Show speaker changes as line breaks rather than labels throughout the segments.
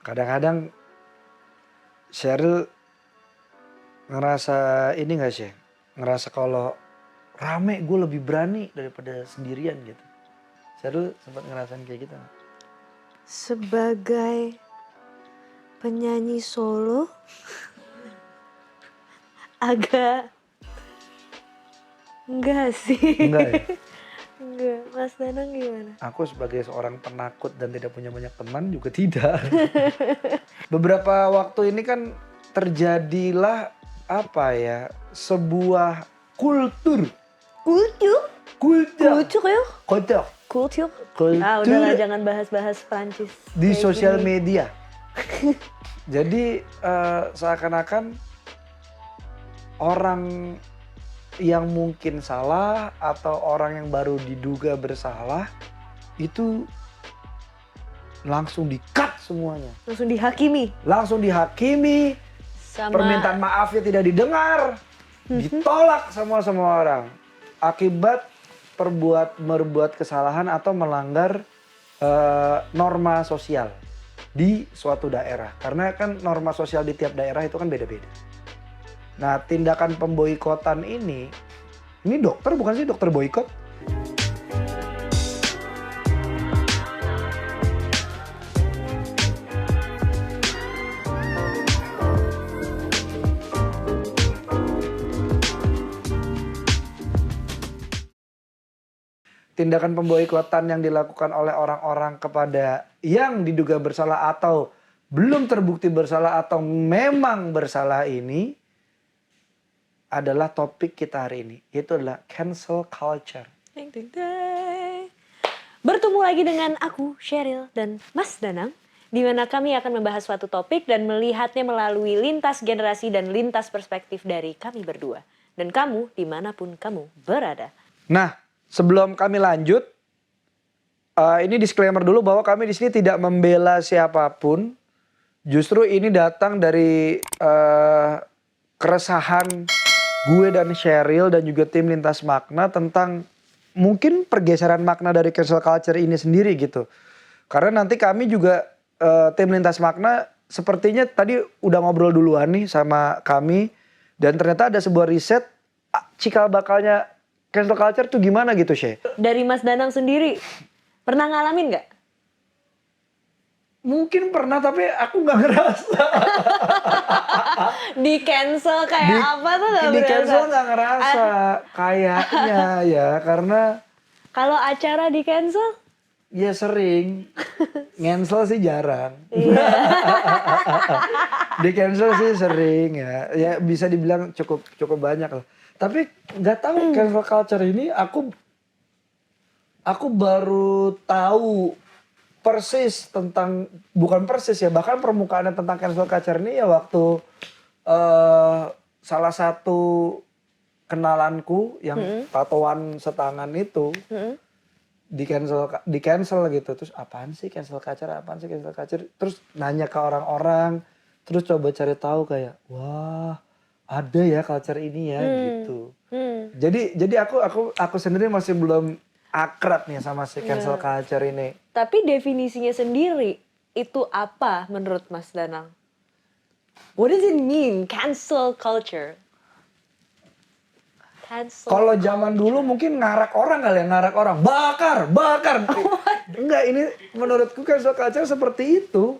Kadang-kadang Sheryl ngerasa ini gak sih? Ngerasa kalau rame gue lebih berani daripada sendirian gitu. Sheryl sempat ngerasain kayak gitu gak?
Sebagai penyanyi solo agak enggak sih.
Enggak ya?
Enggak. Mas Danang gimana?
Aku sebagai seorang penakut dan tidak punya banyak teman juga tidak. Beberapa waktu ini kan terjadilah apa ya, sebuah kultur.
Kultur?
Kultur.
Kultur ya?
Kultur.
Kultur?
Kultur.
Ah udahlah jangan bahas-bahas Prancis.
Di
kayak
sosial
gini.
media. Jadi seakan-akan orang yang mungkin salah atau orang yang baru diduga bersalah itu langsung di-cut semuanya.
Langsung dihakimi.
Langsung dihakimi,
Sama
permintaan maafnya tidak didengar, ditolak sama orang. Akibat berbuat kesalahan atau melanggar norma sosial di suatu daerah. Karena kan norma sosial di tiap daerah itu kan beda-beda. Nah, tindakan pemboikotan ini dokter bukan sih dokter boikot? Tindakan pemboikotan yang dilakukan oleh orang-orang kepada yang diduga bersalah atau belum terbukti bersalah atau memang bersalah ini adalah topik kita hari ini. Itu adalah cancel culture.
Bertemu lagi dengan aku, Sheryl, dan Mas Danang, di mana kami akan membahas suatu topik dan melihatnya melalui lintas generasi dan lintas perspektif dari kami berdua. Dan kamu, dimanapun kamu berada.
Nah, sebelum kami lanjut, ini disclaimer dulu bahwa kami di sini tidak membela siapapun. Justru ini datang dari keresahan gue dan Sheryl dan juga tim Lintas Makna tentang mungkin pergeseran makna dari cancel culture ini sendiri gitu. Karena nanti kami juga tim Lintas Makna sepertinya tadi udah ngobrol duluan nih sama kami. Dan ternyata ada sebuah riset cikal bakalnya cancel culture tuh gimana gitu, Shay?
Dari Mas Danang sendiri, pernah ngalamin nggak?
Mungkin pernah tapi aku nggak ngerasa.
Di cancel kayak apa tuh nggak
Di
berasa?
cancel nggak ngerasa kayaknya ya karena
Kalau acara di cancel?
ya sering. Cancel sih jarang.
Iya.
Di cancel sih sering ya. Ya bisa dibilang cukup banyak lah. Tapi nggak tahu cancel culture ini aku baru tahu persis tentang, bukan persis ya, bahkan permukaannya tentang cancel culture ini ya waktu salah satu kenalanku yang tatoan setangan itu di cancel gitu. Terus apaan sih cancel culture, terus nanya ke orang-orang, terus coba cari tahu kayak wah ada ya culture ini ya gitu. Jadi aku sendiri masih belum akrab nih sama si cancel culture ini.
Tapi definisinya sendiri itu apa menurut Mas Danang? What does it mean, cancel culture? Cancel.
Kalau zaman dulu mungkin ngarak orang kali ya, bakar. Enggak, ini menurutku cancel culture seperti itu.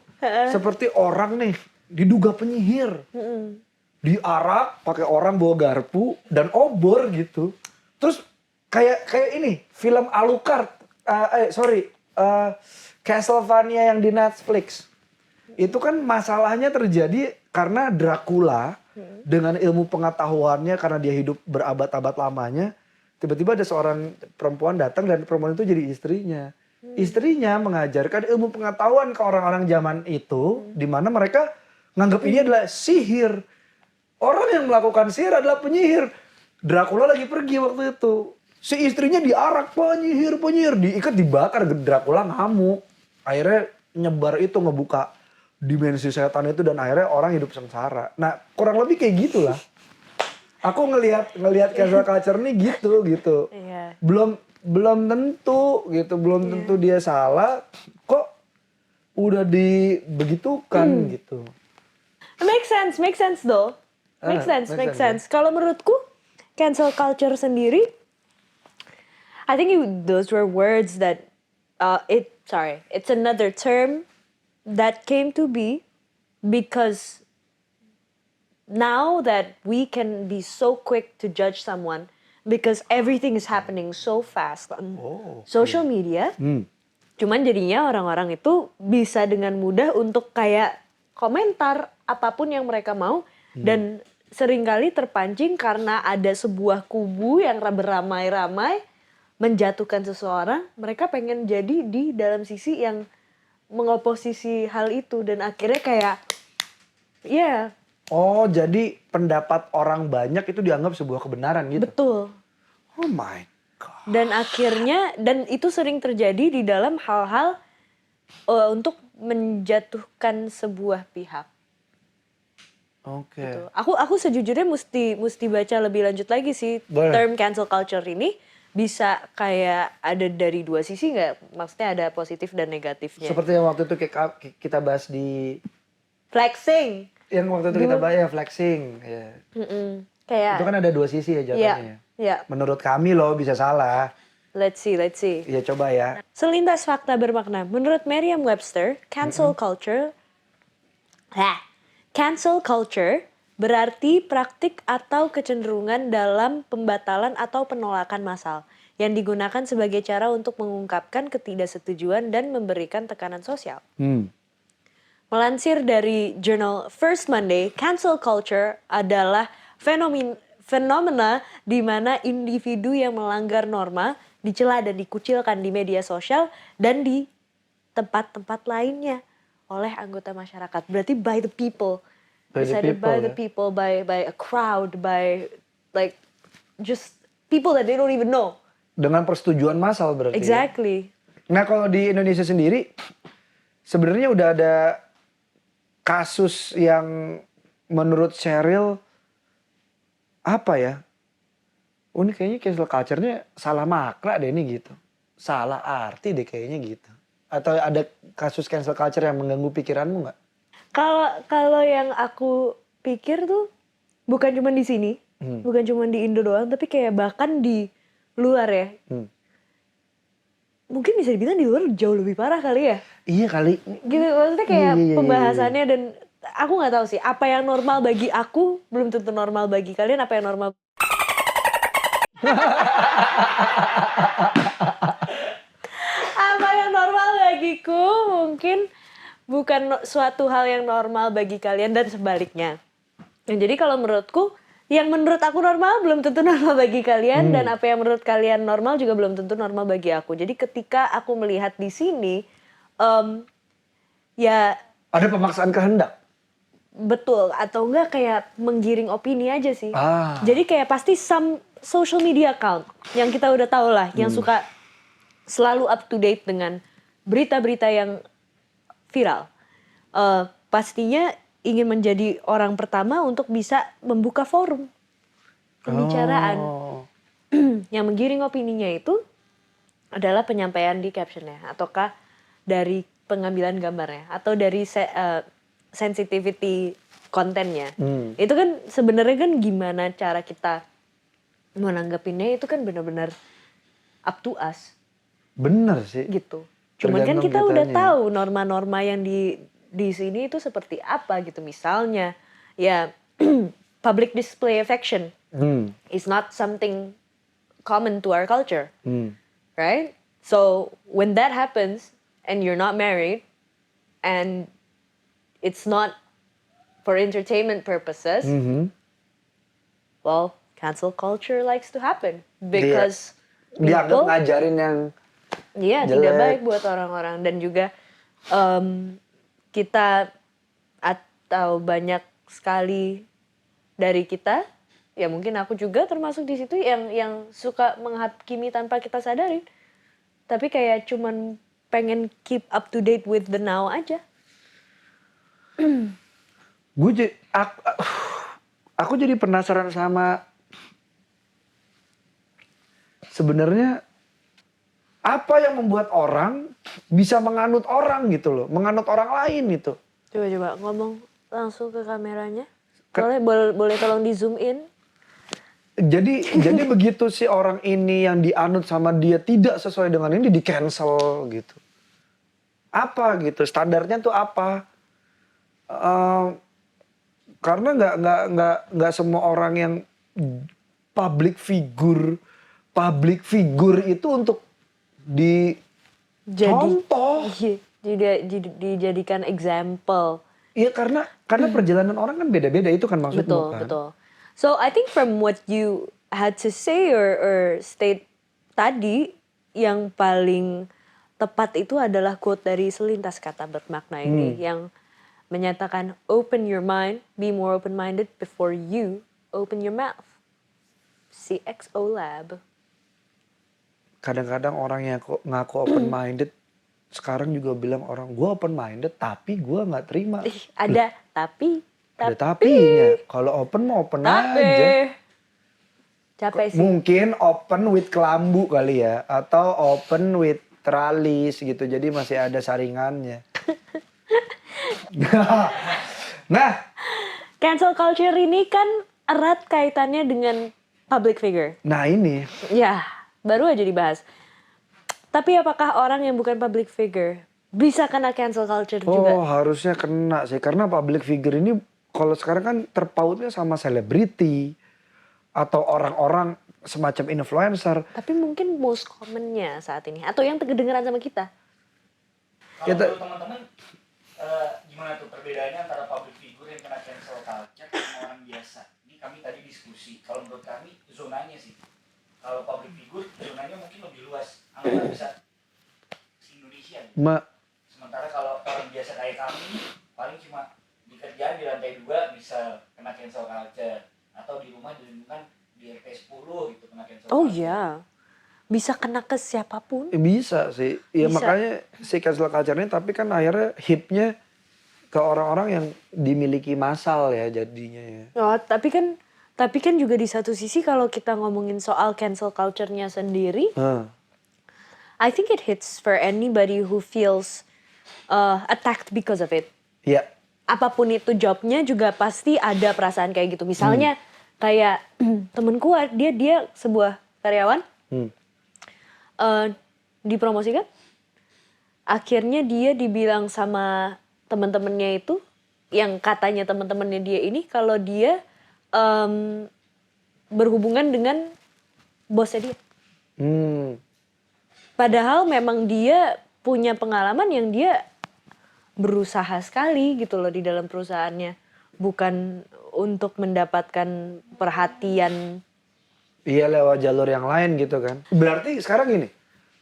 Seperti orang nih diduga penyihir. Diarak pakai orang bawa garpu dan obor gitu. Terus kayak ini film Alucard, Castlevania yang di Netflix. Itu kan masalahnya terjadi karena Dracula dengan ilmu pengetahuannya karena dia hidup berabad-abad lamanya, tiba-tiba ada seorang perempuan datang dan perempuan itu jadi istrinya. Istrinya mengajarkan ilmu pengetahuan ke orang-orang zaman itu, di mana mereka nganggap ini adalah sihir. Orang yang melakukan sihir adalah penyihir. Dracula lagi pergi waktu itu. Si istrinya diarak, penyihir, diikat, dibakar. Dracula ngamuk. Akhirnya nyebar itu, ngebuka dimensi setan itu, dan akhirnya orang hidup sengsara. Nah, kurang lebih kayak gitulah. Aku ngelihat cancel culture nih gitu.
Iya.
Belum tentu gitu, belum tentu dia salah. Kok udah dibegitukan gitu.
Make sense though. Make
Make sense,
sense. Kalau menurutku cancel culture sendiri, I think those were words that it's another term that came to be because now that we can be so quick to judge someone because everything is happening so fast on social media. Cuman jadinya orang-orang itu bisa dengan mudah untuk kayak komentar apapun yang mereka mau dan seringkali terpancing karena ada sebuah kubu yang beramai-ramai menjatuhkan seseorang, mereka pengen jadi di dalam sisi yang mengoposisi hal itu dan akhirnya kayak ya
Oh, jadi pendapat orang banyak itu dianggap sebuah kebenaran gitu.
betul.
Oh my god.
Dan akhirnya dan itu sering terjadi di dalam hal-hal untuk menjatuhkan sebuah pihak.
Oke.
Gitu. Aku sejujurnya mesti baca lebih lanjut lagi sih.
Boleh.
Term cancel culture ini bisa kayak ada dari dua sisi nggak? Maksudnya ada positif dan negatifnya.
Seperti yang waktu itu kita bahas di
Flexing.
yang waktu itu kita bahas ya flexing. Ya.
Kayak.
Itu kan ada dua sisi ya jatuhnya.
Iya.
Menurut kami loh bisa salah.
Let's see.
Ya coba ya.
Selintas fakta bermakna. Menurut Merriam-Webster, cancel culture berarti praktik atau kecenderungan dalam pembatalan atau penolakan massal yang digunakan sebagai cara untuk mengungkapkan ketidaksetujuan dan memberikan tekanan sosial. Melansir dari jurnal First Monday, cancel culture adalah fenomena di mana individu yang melanggar norma dicela dan dikucilkan di media sosial dan di tempat-tempat lainnya oleh anggota masyarakat. Berarti by the people. Decided by the people, by a crowd, by like just people that they don't even know.
Dengan persetujuan massal berarti.
Exactly.
Nah kalau di Indonesia sendiri sebenarnya udah ada kasus yang menurut Sheryl apa ya? Oh ini kayaknya cancel culture-nya salah makna deh ini gitu. Salah arti deh kayaknya gitu. Atau ada kasus cancel culture yang mengganggu pikiranmu nggak?
Kalau yang aku pikir tuh bukan cuma di sini, bukan cuma di Indo doang, tapi kayak bahkan di luar ya. Mungkin bisa dibilang di luar jauh lebih parah kali ya.
Iya kali.
Gitu maksudnya kayak
Iya.
pembahasannya dan aku nggak tahu sih apa yang normal bagi aku belum tentu normal bagi kalian, apa yang normal apa yang normal bagiku mungkin bukan suatu hal yang normal bagi kalian dan sebaliknya. Dan jadi kalau menurutku, yang menurut aku normal belum tentu normal bagi kalian dan apa yang menurut kalian normal juga belum tentu normal bagi aku. Jadi ketika aku melihat di sini, ya
ada pemaksaan kehendak.
betul atau enggak kayak menggiring opini aja sih.
Ah.
Jadi kayak pasti some social media account yang kita udah tahu lah, yang suka selalu up to date dengan berita-berita yang viral. Pastinya ingin menjadi orang pertama untuk bisa membuka forum pembicaraan. Yang menggiring opininya itu adalah penyampaian di captionnya, ataukah dari pengambilan gambarnya, atau dari sensitivity kontennya. Itu kan sebenarnya kan gimana cara kita menanggapinya itu kan benar-benar up to us.
Bener sih.
Gitu. Cuman kan
Tergantung
kita udah
kitanya.
tahu norma-norma yang di sini itu seperti apa gitu. Misalnya ya public display affection is not something common to our culture. Right? So when that happens and you're not married and it's not for entertainment purposes, well, cancel culture likes to happen because
Dianggap ngajarin yang
iya,
jelek.
tidak baik buat orang-orang dan juga kita atau banyak sekali dari kita, ya mungkin aku juga termasuk di situ yang suka menghakimi tanpa kita sadarin. Tapi kayak cuman pengen keep up to date with the now aja.
Aku jadi penasaran sama sebenarnya Apa yang membuat orang bisa menganut orang gitu loh, menganut orang lain gitu.
Coba ngomong langsung ke kameranya. Boleh tolong di zoom in.
Jadi begitu si orang ini yang dianut sama dia tidak sesuai dengan ini, di cancel gitu. Apa gitu, standarnya tuh apa? Karena nggak semua orang yang public figure itu untuk dicontoh.
Dijadikan example.
Iya karena perjalanan orang kan beda-beda, itu kan maksudmu kan.
Betul. So I think from what you had to say or state tadi, yang paling tepat itu adalah quote dari Selintas Kata Bermakna ini yang menyatakan open your mind, be more open-minded before you open your mouth. CXO Lab.
Kadang-kadang orang yang ngaku open-minded sekarang juga bilang orang gue open-minded tapi gue nggak terima.
Ada tapi.
Ada tapinya. Kalau open mau open aja.
Capek sih.
Mungkin open with kelambu kali ya. Atau open with teralis gitu. Jadi masih ada saringannya. Nah.
Cancel culture ini kan erat kaitannya dengan public figure.
Nah ini.
Ya, baru aja dibahas. Tapi apakah orang yang bukan public figure bisa kena cancel culture juga?
Oh harusnya kena sih. Karena public figure ini kalau sekarang kan terpautnya sama selebriti. Atau orang-orang semacam influencer.
Tapi mungkin most commonnya saat ini. Atau yang kedengeran sama kita.
Kalau menurut teman-teman, gimana tuh perbedaannya antara public figure yang kena cancel culture sama orang biasa? Ini kami tadi diskusi. Kalau menurut kami, zonanya sih. Kalau public figure, zonanya mungkin lebih luas. Anggap bisa se-Indonesia gitu. Sementara kalau orang biasa kayak kami, paling cuma di kerjaan di lantai 2 bisa kena cancel culture. Atau di rumah di lingkungan di RT 10 gitu kena cancel culture.
Oh iya. Bisa kena ke siapapun.
Bisa sih. Ya
Bisa.
makanya si cancel culture ini tapi kan akhirnya hipnya ke orang-orang yang dimiliki massal ya jadinya ya.
Oh, tapi kan juga di satu sisi kalau kita ngomongin soal cancel culture-nya sendiri, I think it hits for anybody who feels attacked because of it.
Iya.
Apapun itu jobnya juga pasti ada perasaan kayak gitu. Misalnya kayak temenku dia sebuah karyawan dipromosikan, akhirnya dia dibilang sama teman-temannya itu, yang katanya teman-temannya dia ini kalau dia berhubungan dengan bosnya dia. Padahal memang dia punya pengalaman yang dia berusaha sekali gitu loh di dalam perusahaannya. Bukan untuk mendapatkan perhatian.
Iya lewat jalur yang lain gitu kan. Berarti sekarang gini,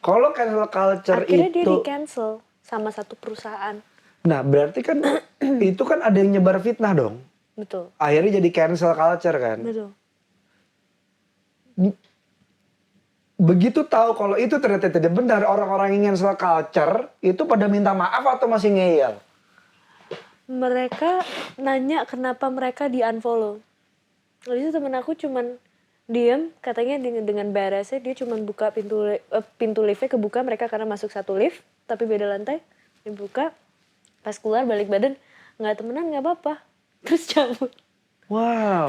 kalau cancel culture
Akhirnya dia
itu.
di-cancel sama satu perusahaan.
Nah berarti kan itu kan ada yang nyebar fitnah dong.
Betul.
Akhirnya jadi cancel culture kan.
Betul.
Begitu tahu kalau itu ternyata tidak benar, orang-orang yang cancel culture itu pada minta maaf atau masih ngeyel?
Mereka nanya kenapa mereka di-unfollow. Lalu itu temen aku cuman diem, katanya dengan beresnya dia cuman buka pintu liftnya kebuka, mereka karena masuk satu lift tapi beda lantai, dibuka, pas keluar balik badan, nggak temenan nggak apa-apa, terus cabut.
Wow.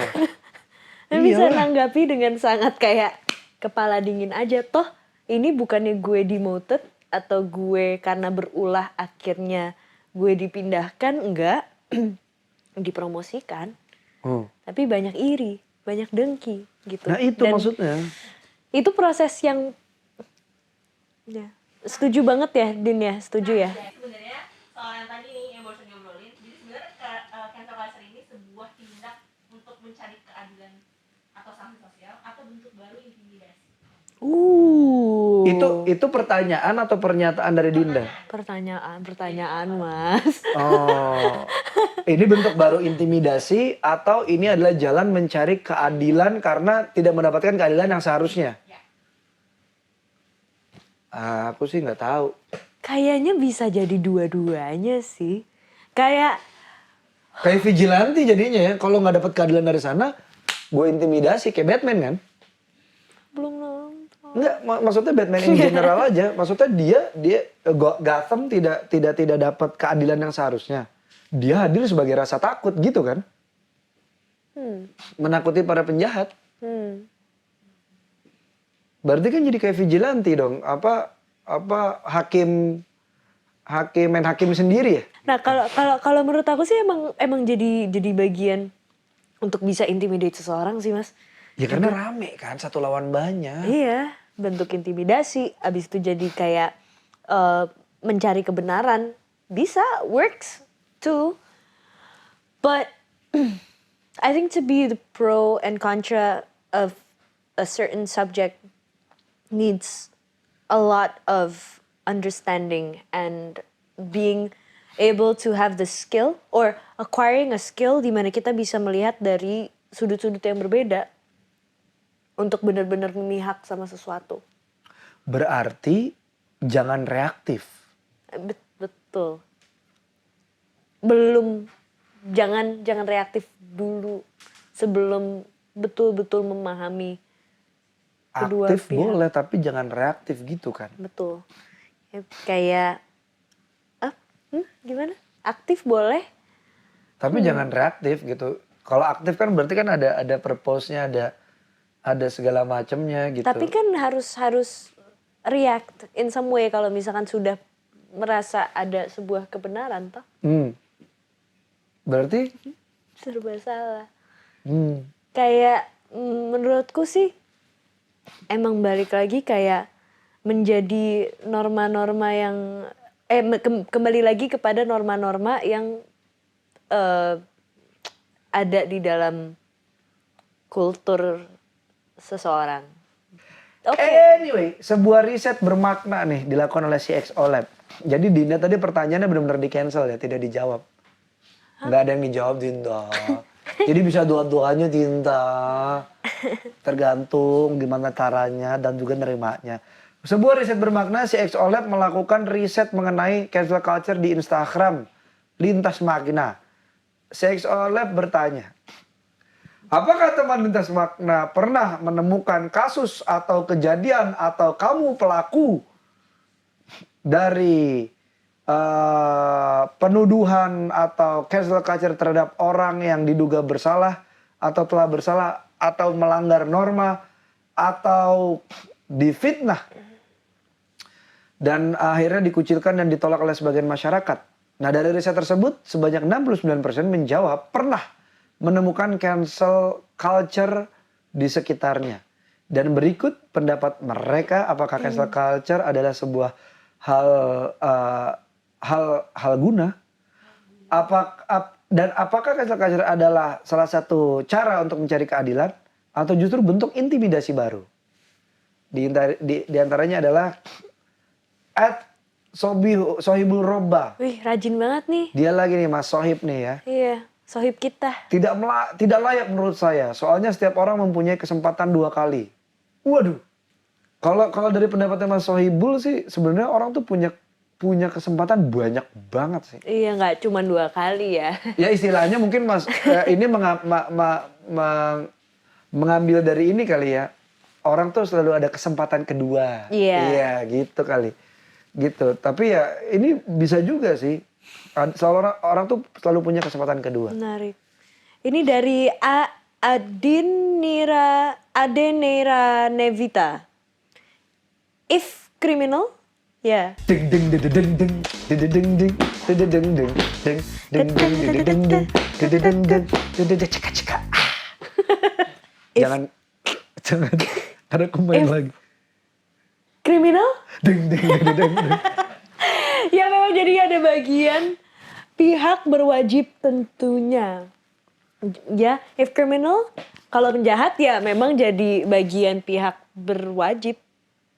Dan bisa nanggapi dengan sangat kayak kepala dingin aja. Toh ini bukannya gue demoted atau gue karena berulah akhirnya gue dipindahkan, enggak. Dipromosikan. Tapi banyak iri, banyak dengki gitu.
Nah itu
dan
maksudnya.
itu proses yang ya, setuju banget ya Din ya, setuju ya.
Sebenarnya soal yang tadi nih yang baru ngobrolin, jadi sebenarnya cancel culture ini sebuah tindak untuk mencari keadilan atau sanksi sosial atau bentuk baru intimidasi.
Itu pertanyaan atau pernyataan dari Dinda?
Pertanyaan Mas.
Oh, ini bentuk baru intimidasi atau ini adalah jalan mencari keadilan karena tidak mendapatkan keadilan yang seharusnya?
Ya.
Aku sih nggak tahu.
Kayaknya bisa jadi dua-duanya sih. Kayak
Vigilante jadinya ya. Kalau nggak dapat keadilan dari sana, gue intimidasi kayak Batman kan?
belum nonton.
Enggak, maksudnya Batman in general aja. Maksudnya Gotham tidak dapat keadilan yang seharusnya. Dia hadir sebagai rasa takut gitu kan? Menakuti para penjahat. Berarti kan jadi kayak vigilante dong. Apa main hakim sendiri ya?
Nah, kalau menurut aku sih emang jadi bagian untuk bisa intimidate seseorang sih, Mas.
Ya karena rame kan, satu lawan banyak.
Iya, bentuk intimidasi, abis itu jadi kayak mencari kebenaran, bisa, works too. But I think to be the pro and contra of a certain subject needs a lot of understanding and being able to have the skill or acquiring a skill di mana kita bisa melihat dari sudut-sudut yang berbeda untuk benar-benar memihak sama sesuatu.
Berarti jangan reaktif.
Betul. Belum, jangan reaktif dulu sebelum betul-betul memahami kedua
Aktif
pihak.
boleh tapi jangan reaktif gitu kan.
Betul. Kayak gimana? Aktif boleh.
Tapi jangan reaktif gitu. Kalau aktif kan berarti kan ada purpose-nya, ada segala macamnya gitu.
Tapi kan harus react in some way kalau misalkan sudah merasa ada sebuah kebenaran toh.
Berarti
Serba salah. Kayak menurutku sih emang balik lagi kayak menjadi norma-norma yang kembali lagi kepada norma-norma yang ada di dalam kultur seseorang. Oke.
Anyway, sebuah riset bermakna nih dilakukan oleh CXO Lab. Jadi Dinda tadi pertanyaannya benar-benar di cancel ya, tidak dijawab. Nggak ada yang dijawab Dinda. Jadi bisa dua-duanya Dinda. Tergantung gimana caranya dan juga nerimanya. Sebuah riset bermakna, CXO Lab melakukan riset mengenai cancel culture di Instagram. Lintas Makna. CXO Lab bertanya, apakah teman Lintas Makna pernah menemukan kasus atau kejadian atau kamu pelaku dari penuduhan atau cancel culture terhadap orang yang diduga bersalah atau telah bersalah atau melanggar norma atau difitnah dan akhirnya dikucilkan dan ditolak oleh sebagian masyarakat. Nah dari riset tersebut sebanyak 69% menjawab pernah menemukan cancel culture di sekitarnya. Dan berikut pendapat mereka apakah cancel culture adalah sebuah hal guna? Dan apakah cancel culture adalah salah satu cara untuk mencari keadilan atau justru bentuk intimidasi baru? Di antaranya adalah Sohibul Robba.
Wih, rajin banget nih.
Dia lagi nih Mas Sohib nih ya.
Iya, sohib kita.
Tidak layak menurut saya. Soalnya setiap orang mempunyai kesempatan 2 kali. Waduh. Kalau dari pendapatnya Mas Sohibul sih sebenarnya orang tuh punya kesempatan banyak banget sih.
Iya, nggak cuma 2 kali ya.
Ya istilahnya mungkin Mas ini mengambil dari ini kali ya. Orang tuh selalu ada kesempatan kedua.
Iya.
Iya, gitu kali. Gitu. Tapi ya ini bisa juga sih. Orang tuh selalu punya kesempatan kedua.
Menarik. Ini dari Adenera Nevita. If criminal, ya.
Ding ding ding ding ding ding ding ding ding ding ding ding ding ding ding ding ding ding ceka ceka. Jangan ada kembali lagi.
Kriminal?
Ding ding ding ding.
Ya memang jadi ada bagian pihak berwajib tentunya. Ya, if criminal, kalau penjahat ya memang jadi bagian pihak berwajib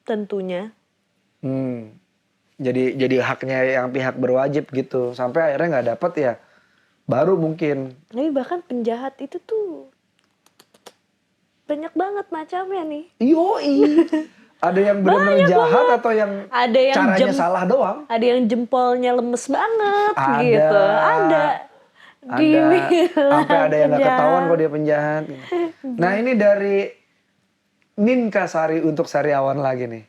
tentunya.
Jadi haknya yang pihak berwajib gitu. Sampai akhirnya nggak dapet ya. Baru mungkin.
Tapi bahkan penjahat itu tuh banyak banget macamnya nih.
Yoi. Ada yang benar-benar jahat atau yang
Ada yang
caranya salah doang.
Ada yang jempolnya lemes banget
Ada.
gitu. Ada.
Sampai ada yang nggak ketahuan kalau dia penjahat. Nah ini dari Ninka Sari untuk Sariawan lagi nih.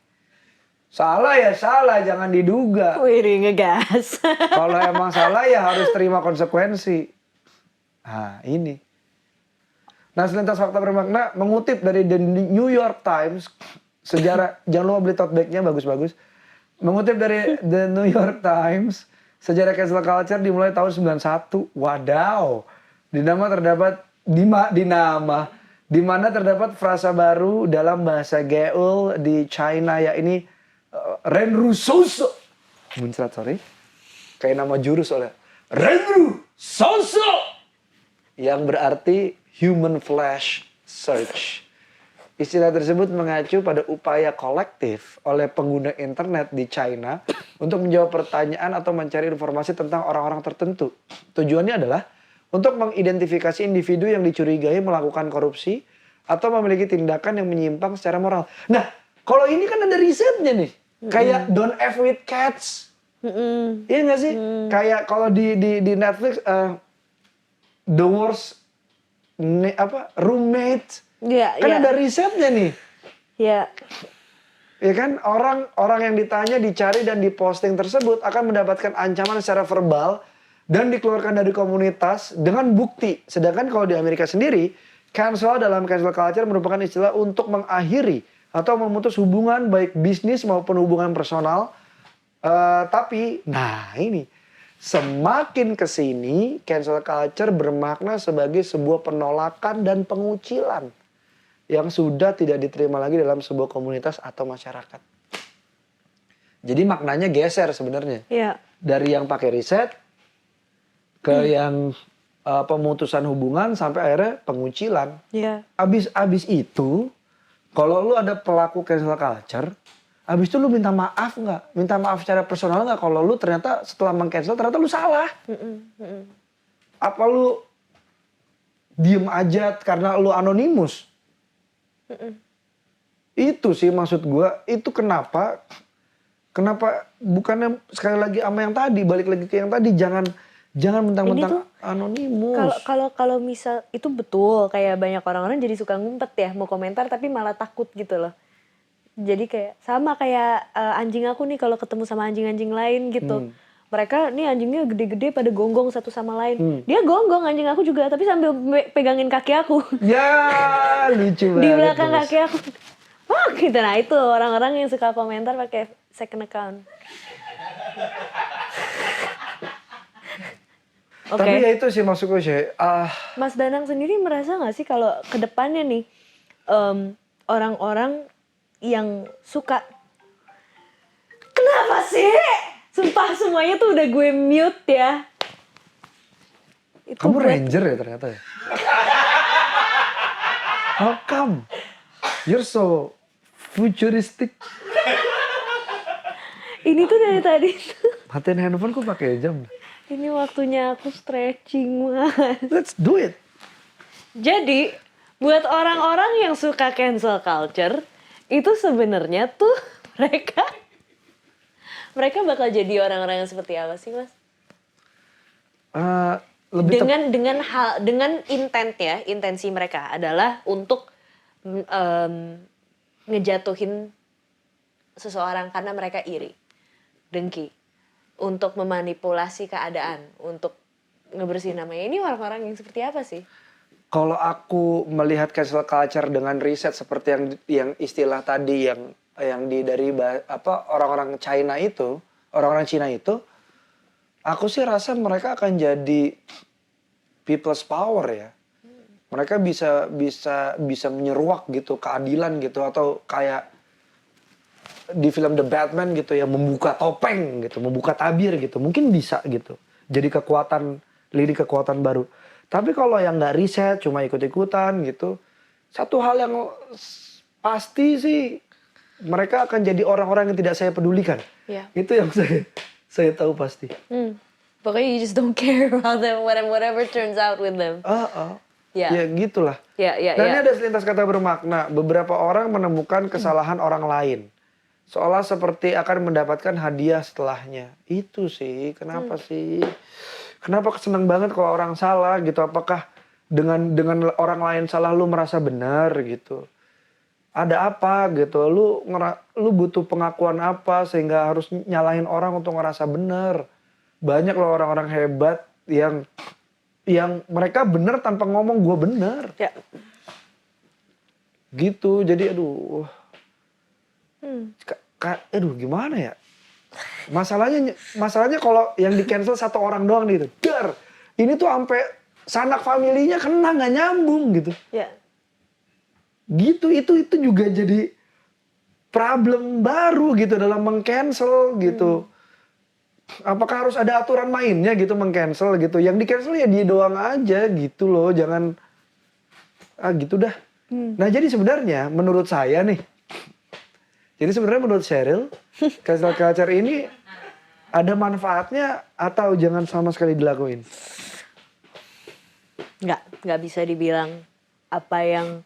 Salah ya salah, jangan diduga.
Wih, ngegas.
Kalau emang salah ya harus terima konsekuensi. Nah ini. Nah selintas fakta bermakna mengutip dari The New York Times. Sejarah, jangan lupa beli tote bagnya bagus-bagus. Mengutip dari The New York Times. Sejarah cancel culture dimulai tahun 91. Wadaw. Di mana terdapat frasa baru dalam bahasa Gaul di China ya ini Renru Soso. Muncrat sorry. Kayak nama jurus soalnya. Renru Soso. Yang berarti human flesh search. Istilah tersebut mengacu pada upaya kolektif oleh pengguna internet di China untuk menjawab pertanyaan atau mencari informasi tentang orang-orang tertentu. Tujuannya adalah untuk mengidentifikasi individu yang dicurigai melakukan korupsi atau memiliki tindakan yang menyimpang secara moral. Nah, kalau ini kan ada risetnya nih. Kayak Don't F with Cats. Iya gak sih? Kayak kalau di Netflix The Worst Roommate.
Iya,
Kan ada risetnya nih.
Iya.
Ya kan orang yang ditanya, dicari dan diposting tersebut akan mendapatkan ancaman secara verbal dan dikeluarkan dari komunitas dengan bukti. Sedangkan kalau di Amerika sendiri, cancel dalam cancel culture merupakan istilah untuk mengakhiri atau memutus hubungan baik bisnis maupun hubungan personal. Tapi, nah ini semakin kesini cancel culture bermakna sebagai sebuah penolakan dan pengucilan yang sudah tidak diterima lagi dalam sebuah komunitas atau masyarakat. Jadi maknanya geser sebenarnya.
Iya.
Dari yang pakai riset ke yang pemutusan hubungan sampai akhirnya pengucilan.
Iya.
Abis itu, kalau lu ada pelaku cancel culture, abis itu lu minta maaf nggak? Minta maaf secara personal nggak? Kalau lu ternyata setelah meng-cancel ternyata lu salah. Apa lu diem aja karena lu anonimus? Itu sih maksud gue. Itu kenapa bukannya sekali lagi sama yang tadi, balik lagi ke yang tadi, jangan mentang-mentang anonimus.
Kalau misal itu betul, kayak banyak orang-orang jadi suka ngumpet ya, mau komentar tapi malah takut gitu loh. Jadi kayak sama kayak anjing aku nih kalau ketemu sama anjing-anjing lain gitu. Mereka nih anjingnya gede-gede pada gonggong satu sama lain. Dia gonggong anjing aku juga tapi sambil pegangin kaki aku.
Ya lucu banget.
Di belakang
Bos.
kaki aku. Wah gitu, nah itu orang-orang yang suka komentar pakai second account. Oke.
Tapi ya itu sih maksudku sih.
Mas Danang sendiri merasa nggak sih kalau kedepannya nih orang-orang yang suka kenapa sih? Sumpah semuanya tuh udah gue mute ya. Itu
Kamu
buat-
ranger ya ternyata ya? How come? You're so futuristic.
Ini tuh dari tadi tuh.
Matiin handphone kok pakai jam?
Ini waktunya aku stretching mas.
Let's do it.
Jadi buat orang-orang yang suka cancel culture itu sebenarnya tuh mereka bakal jadi orang-orang yang seperti apa sih mas?
Lebih
dengan intensi mereka adalah untuk ngejatuhin seseorang karena mereka iri, dengki, untuk memanipulasi keadaan, untuk ngebersihin namanya. Ini orang-orang yang seperti apa sih?
Kalau aku melihat cancel culture dengan riset seperti yang istilah tadi yang dari orang-orang China itu, orang-orang Cina itu, aku sih rasa mereka akan jadi people's power ya. Mereka bisa menyeruak gitu keadilan gitu, atau kayak di film The Batman gitu ya, membuka topeng gitu, membuka tabir gitu, mungkin bisa gitu. Jadi lini kekuatan baru. Tapi kalau yang nggak riset, cuma ikut-ikutan gitu, satu hal yang pasti sih mereka akan jadi orang-orang yang tidak saya pedulikan.
Ya.
Itu yang saya tahu pasti.
Pokoknya you just don't care about them, whatever turns out with them. Ya.
Ya gitulah.
Ya.
Dan ini ada selintas kata bermakna. Beberapa orang menemukan kesalahan orang lain, seolah seperti akan mendapatkan hadiah setelahnya. Itu sih, kenapa sih? Kenapa seneng banget kalau orang salah gitu? Apakah dengan orang lain salah lu merasa benar gitu? Ada apa gitu, lu butuh pengakuan apa sehingga harus nyalahin orang untuk ngerasa bener. Banyak loh orang-orang hebat yang mereka bener tanpa ngomong gue bener.
Ya.
Gitu, jadi aduh.
Hmm.
Aduh gimana ya? Masalahnya kalau yang di cancel satu orang doang gitu. Dar, ini tuh sampai sanak familinya kena nggak nyambung gitu.
Ya.
Gitu itu juga jadi problem baru gitu dalam meng-cancel gitu. Apakah harus ada aturan mainnya gitu meng-cancel gitu. Yang di-cancel ya dia doang aja gitu loh, jangan gitu dah. Nah, jadi sebenarnya menurut saya nih. Jadi sebenarnya menurut Cheryl, cancel culture ini ada manfaatnya atau jangan sama sekali dilakuin?
Nggak bisa dibilang apa yang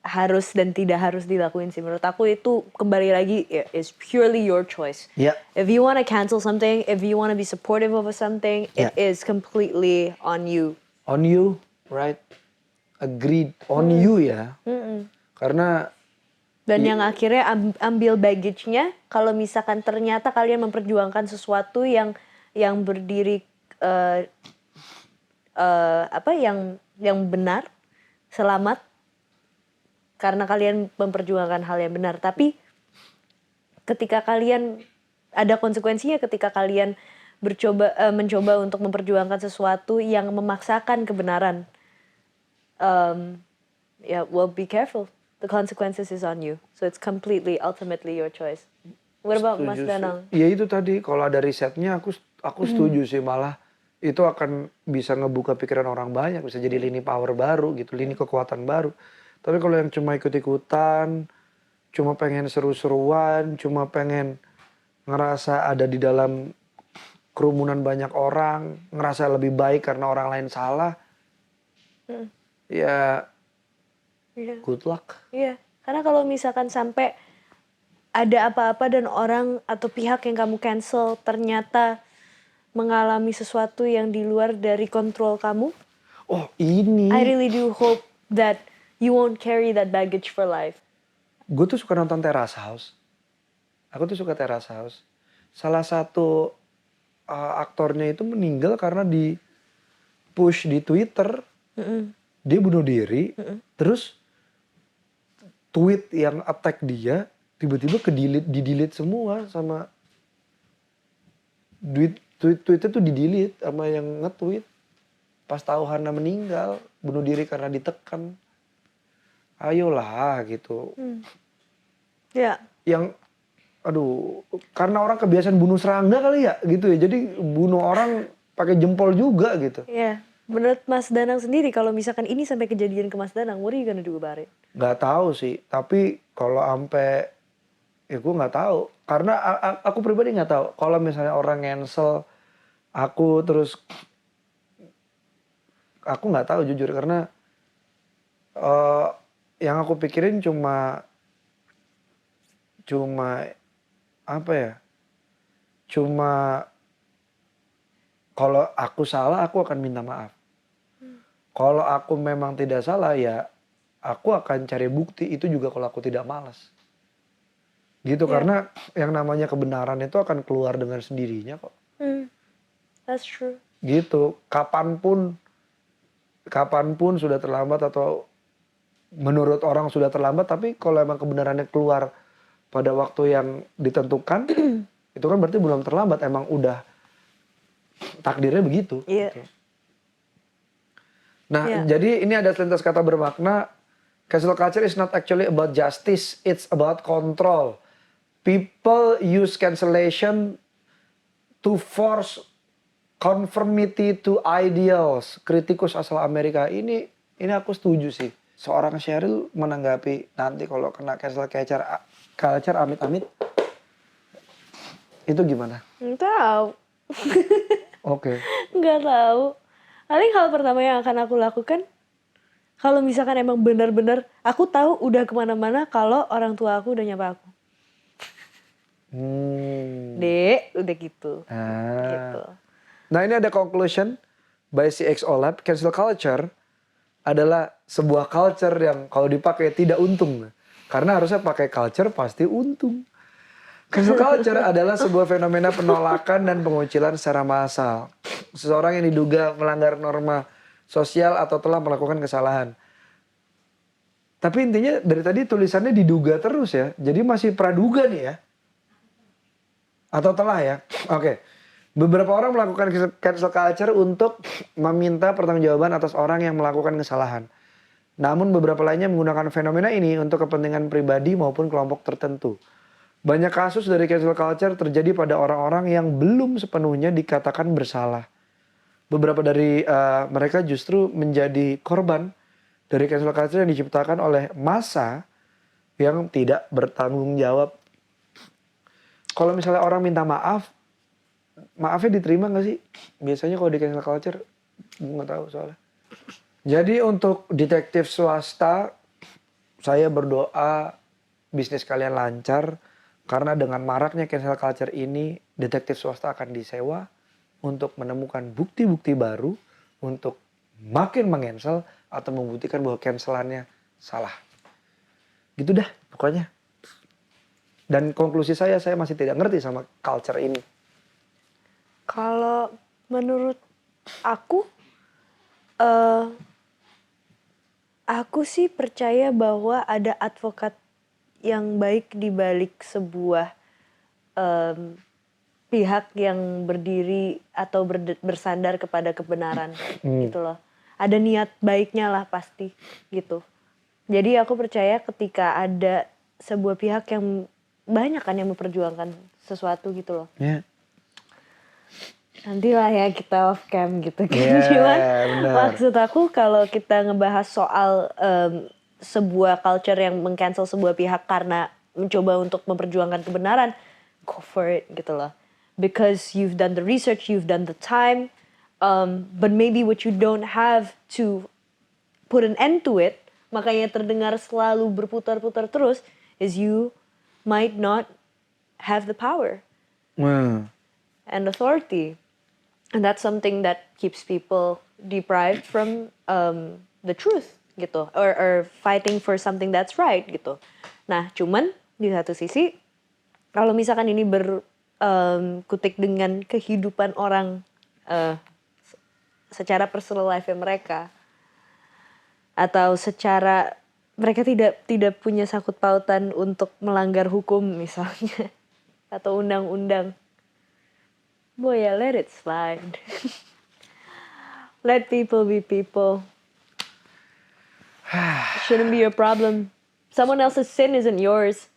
harus dan tidak harus dilakuin sih. Menurut aku itu kembali lagi is purely your choice.
Ya.
If you want to cancel something, if you want to be supportive of something, it is completely on you.
On you, right? Agreed. On you ya. Karena
Dan yang akhirnya ambil baggage-nya kalau misalkan ternyata kalian memperjuangkan sesuatu yang berdiri yang benar, selamat karena kalian memperjuangkan hal yang benar. Tapi ketika kalian ada konsekuensinya ketika kalian mencoba untuk memperjuangkan sesuatu yang memaksakan kebenaran. Well, be careful. The consequences is on you. So it's completely, ultimately your choice. What about Mas
setuju sih.
Danang?
Ya itu tadi, kalau ada risetnya aku setuju sih, malah itu akan bisa ngebuka pikiran orang banyak, bisa jadi lini power baru gitu, lini kekuatan baru. Tapi kalau yang cuma ikut-ikutan, cuma pengen seru-seruan, cuma pengen ngerasa ada di dalam kerumunan banyak orang, ngerasa lebih baik karena orang lain salah, ya
Iya.
good luck.
Iya, karena kalau misalkan sampai ada apa-apa dan orang atau pihak yang kamu cancel ternyata mengalami sesuatu yang di luar dari kontrol kamu,
Oh ini,
I really do hope that you won't carry that baggage for life.
gue tuh suka nonton Terrace House. Aku tuh suka Terrace House. Salah satu aktornya itu meninggal karena di push di Twitter. Dia bunuh diri. Terus tweet yang attack dia tiba-tiba di-delete semua sama tweetnya tuh di-delete sama yang nge-tweet. Pas tahu Hana meninggal, bunuh diri karena ditekan. Ayolah gitu.
Ya.
Yang karena orang kebiasaan bunuh serangga kali ya gitu ya. Jadi bunuh orang pakai jempol juga gitu.
Ya, menurut Mas Danang sendiri kalau misalkan ini sampai kejadian ke Mas Danang, what are you gonna do about it?
Nggak tahu sih, tapi kalau sampai ya gue nggak tahu. Karena aku pribadi nggak tahu. Kalau misalnya orang cancel aku terus aku nggak tahu jujur karena yang aku pikirin cuma apa ya? Cuma kalau aku salah aku akan minta maaf. Kalau aku memang tidak salah ya aku akan cari bukti, itu juga kalau aku tidak malas. Gitu karena yang namanya kebenaran itu akan keluar dengan sendirinya kok.
That's true.
Gitu, kapanpun sudah terlambat atau menurut orang sudah terlambat, tapi kalau emang kebenarannya keluar pada waktu yang ditentukan, itu kan berarti belum terlambat, emang udah takdirnya begitu.
Iya.
Gitu. Nah, jadi ini ada selintas kata bermakna, cancel culture is not actually about justice, it's about control. People use cancellation to force conformity to ideals. Kritikus asal Amerika ini aku setuju sih. Seorang Cheryl menanggapi nanti kalau kena cancel culture amit-amit itu gimana?
Nggak tahu.
Oke.
Nggak tahu. Paling hal pertama yang akan aku lakukan, kalau misalkan emang benar-benar aku tahu udah kemana-mana kalau orang tua aku udah nyapa aku. Dek, udah gitu. Gitu.
Nah ini ada conclusion by CXO Lab, cancel culture adalah sebuah culture yang kalau dipakai tidak untung. Karena harusnya pakai culture pasti untung. Cancel culture adalah sebuah fenomena penolakan dan pengucilan secara massal. Seseorang yang diduga melanggar norma sosial atau telah melakukan kesalahan. Tapi intinya dari tadi tulisannya diduga terus ya. Jadi masih praduga nih ya. Atau telah ya. Oke. Beberapa orang melakukan cancel culture untuk meminta pertanggungjawaban atas orang yang melakukan kesalahan. Namun beberapa lainnya menggunakan fenomena ini untuk kepentingan pribadi maupun kelompok tertentu. Banyak kasus dari cancel culture terjadi pada orang-orang yang belum sepenuhnya dikatakan bersalah. Beberapa dari mereka justru menjadi korban dari cancel culture yang diciptakan oleh massa yang tidak bertanggung jawab. Kalau misalnya orang minta maaf, maafnya diterima gak sih? Biasanya kalau di cancel culture, gue gak tahu soalnya. Jadi untuk detektif swasta, saya berdoa bisnis kalian lancar. Karena dengan maraknya cancel culture ini, detektif swasta akan disewa untuk menemukan bukti-bukti baru untuk makin meng-cancel atau membuktikan bahwa cancelannya salah. Gitu dah pokoknya. Dan konklusi saya masih tidak ngerti sama culture ini.
Kalau menurut aku, aku sih percaya bahwa ada advokat yang baik di balik sebuah pihak yang berdiri atau bersandar kepada kebenaran gitu loh. Ada niat baiknya lah pasti gitu. Jadi aku percaya ketika ada sebuah pihak yang banyak kan yang memperjuangkan sesuatu gitu loh.
Ya.
Nantilah ya kita off cam gitu kan.
Yeah,
Cuman
benar.
maksud aku kalau kita ngebahas soal sebuah culture yang meng-cancel sebuah pihak karena mencoba untuk memperjuangkan kebenaran, go for it gitu loh. Because you've done the research, you've done the time, but maybe what you don't have to put an end to it, makanya terdengar selalu berputar-putar terus, is you might not have the power and authority. And that's something that keeps people deprived from the truth gitu, or fighting for something that's right gitu. Nah, cuman di satu sisi, kalau misalkan ini berkutik dengan kehidupan orang secara personal life mereka, atau secara mereka tidak punya sangkut pautan untuk melanggar hukum misalnya atau undang-undang. Boy, ya let it slide. Let people be people. Shouldn't be your problem. Someone else's sin isn't yours.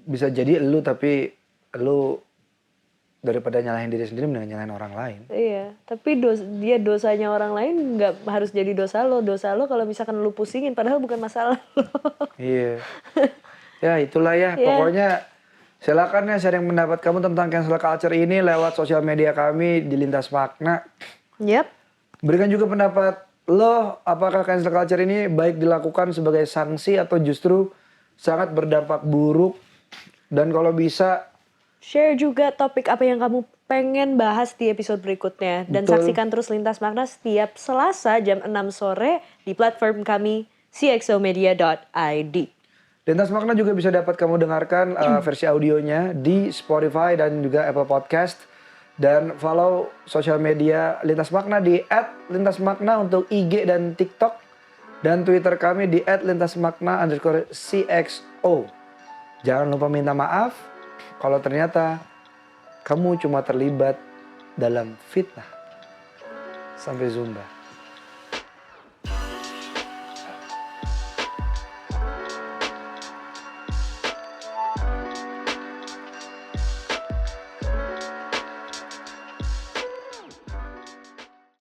Bisa jadi elu tapi elu daripada nyalahin diri sendiri mending nyalahin orang lain.
Iya, tapi dosanya orang lain nggak harus jadi dosa lo. Dosa lo kalau misalkan lo pusingin, padahal bukan masalah lo.
Iya. Ya itulah ya.
Yeah.
Pokoknya silakan ya sharing pendapat kamu tentang cancel culture ini lewat sosial media kami di Lintas Makna.
Yep.
Berikan juga pendapat lo, apakah cancel culture ini baik dilakukan sebagai sanksi atau justru sangat berdampak buruk. Dan kalau bisa
Share juga topik apa yang kamu pengen bahas di episode berikutnya. Dan
Betul.
saksikan terus Lintas Makna setiap Selasa jam 6 sore di platform kami cxomedia.id.
Lintas Makna juga bisa dapat kamu dengarkan versi audionya di Spotify dan juga Apple Podcast. Dan follow sosial media Lintas Makna di @lintasmakna untuk IG dan TikTok. Dan Twitter kami di @lintasmakna_cxo. Jangan lupa minta maaf kalau ternyata kamu cuma terlibat dalam fitnah. Sampai jumpa.